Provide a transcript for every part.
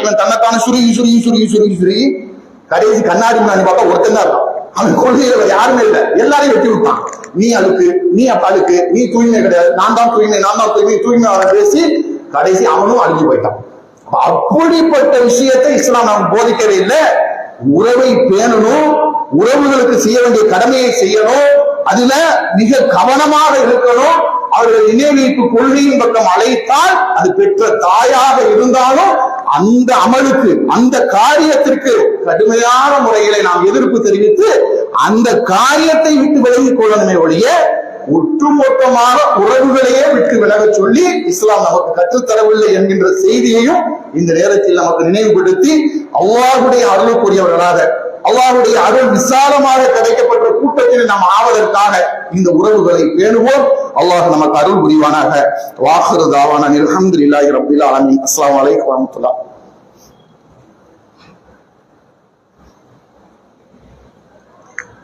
இவன் தன்னைத்தான சுருகி கடைசி கண்ணாடி முன்னாடி பார்த்தா ஒருத்தன் தான் இருக்கான். அவன் கொள்கையில யாருமே இல்லை, எல்லாரையும் வெட்டி விட்டான். நீ அழுக்கு, நீ அப்ப அழுக்கு, நீ தூய்மை கிடையாது, நான் தான் தூய்மை பேசி கடைசி அவனும் அழுகி போயிட்டான். அப்படிப்பட்ட விஷயத்தை இஸ்லாம் நாம் போதிக்கவே இல்லை. உறவை பேணணும், உறவுகளுக்கு செய்ய வேண்டிய கடமையை செய்யணும், அதுல மிக கவனமாக இருக்கணும். அவர்கள் இணை வைப்பு கொள்கையின் பக்கம் அழைத்தால் அது பெற்ற தாயாக இருந்தாலும் அந்த அமலுக்கு அந்த காரியத்திற்கு கடுமையான முறைகளை நாம் எதிர்ப்பு தெரிவித்து அந்த காரியத்தை விட்டு விலகிக் கொள்ளணுமே ஒழிய ஒட்டுமொத்தமாக உறவுகளையே விட்டு விலக சொல்லி இஸ்லாம் நமக்கு கற்றுத்தரவில்லை என்கின்ற செய்தியையும் இந்த நேரத்தில் நமக்கு நினைவுபடுத்தி அல்லாஹ்வுடைய அருளுக்குரியவர்களாக அல்லாஹ்வுடைய அருள் விசாலமாக கிடைக்கப்பட்ட கூட்டத்தில் நாம் ஆவதற்காக இந்த உறவுகளை பேணுவோம். அல்லாஹ் நமக்கு அருள் புரிவானாக. வாஹிரு தாவானா அல்ஹம்துலில்லாஹி ரப்பில் ஆலமீன். அஸ்ஸலாமு அலைக்கும் வரஹ்மத்துல்லாஹ்.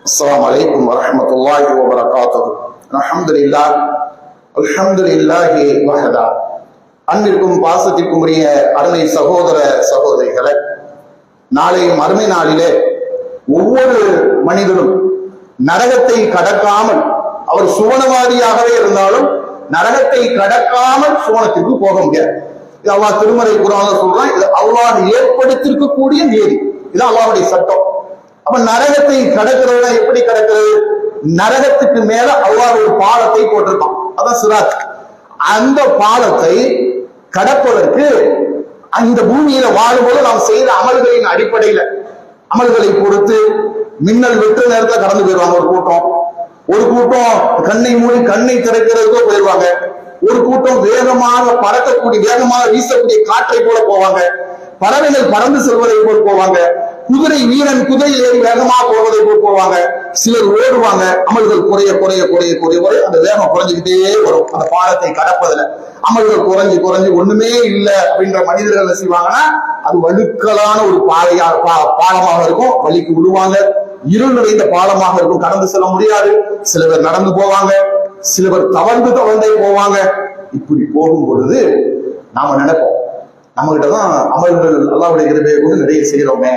அஸ்ஸலாமு அலைக்கும் வரஹ்மத்துல்லாஹி வபரகாத்துஹு. அல்ஹம்துலில்லாஹ் அல்ஹம்துலில்லாஹி வஹதா. அன்பிற்கும் பாசத்திற்கும் உரிய அருமை சகோதர சகோதரிகளே, நாளை மறுமை நாளிலே ஒவ்வொரு மனிதனும் நரகத்தை கடக்காமல், அவர் சுவனவாதியாகவே இருந்தாலும் நரகத்தை கடக்காமல் சுவனத்திற்கு போக முடியாது. இது அல்லாஹ் திருமறை குர்ஆன்ல சொல்றான். இது அல்லாஹ் ஏற்படுத்திருக்கக்கூடிய நீதி, இது அல்லாஹ்வுடைய சட்டம். அப்ப நரகத்தை கடக்கிறதுனா எப்படி கடக்கிறது? நரகத்துக்கு மேல அல்லாஹ் ஒரு பாலத்தை போட்டிருக்கான், அதான் சிராத். அந்த பாலத்தை கடப்பதற்கு அந்த பூமியில வாழும்போது நாம் செய்த அமல்களின் அடிப்படையில, அமல்களை பொறுத்து மின்னல் வெற்ற நேரத்துல கடந்து போயிடுவாங்க ஒரு கூட்டம் கண்ணை மூடி கண்ணை திறக்கிறதுக்கோ போயிடுவாங்க, ஒரு கூட்டம் வேகமாக பறக்கக்கூடிய வேகமாக வீசக்கூடிய காற்றை போல போவாங்க, பறவைகள் பறந்து செல்வதை போல் போவாங்க, குதிரை வீரன் குதிரை ஏறி வேகமாக போவதை போல் போவாங்க, சிலர் ஓடுவாங்க. அமல்கள் குறைய குறைய குறைய குறைய குறைய அந்த வேகம் குறைஞ்சுக்கிட்டே வரும். அந்த பாலத்தை கடப்பதுல அமல்கள் குறைஞ்சு குறைஞ்சு ஒண்ணுமே இல்லை அப்படின்ற மனிதர்கள் என்ன செய்வாங்கன்னா அது வழுக்கலான ஒரு பாலமாக இருக்கும், வலிக்கு விடுவாங்க. இருள் நிறைந்த பாலமாக இருக்கும், கடந்து செல்ல முடியாது. சில பேர் நடந்து போவாங்க, சில பேர் தவழ்ந்தே போவாங்க. இப்படி போகும் பொழுது நாம நினைப்போம், நம்ம கிட்டதான் அமல்கள் அல்லாஹ்வுடைய கிருபையை கொண்டு நிறைய செய்யறோமே,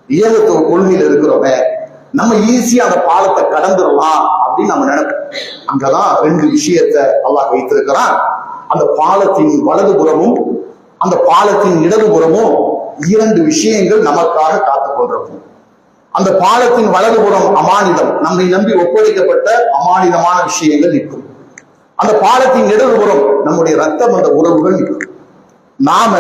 ஏகத்துவ கொள்கையில் இருக்கிறோமே, நம்ம ஈஸியா அந்த பாலத்தை கடந்துடலாம் அப்படின்னு நம்ம நினைப்போம். அங்கதான் ரெண்டு விஷயத்தை அல்லாஹ் வைத்திருக்கிறான். அந்த பாலத்தின் வலதுபுறமும் அந்த பாலத்தின் இடதுபுறமும் இரண்டு விஷயங்கள் நமக்காக காத்துக் கொண்டிருக்கும். அந்த பாலத்தின் வலதுபுறம் அமானிதம், நம்மை நம்பி ஒப்படைக்கப்பட்ட அமானிதமான விஷயங்கள் நிற்கும். அந்த பாலத்தின் இடதுபுறம் நம்முடைய ரத்தம், அந்த உறவுகள் நிற்கும். நாம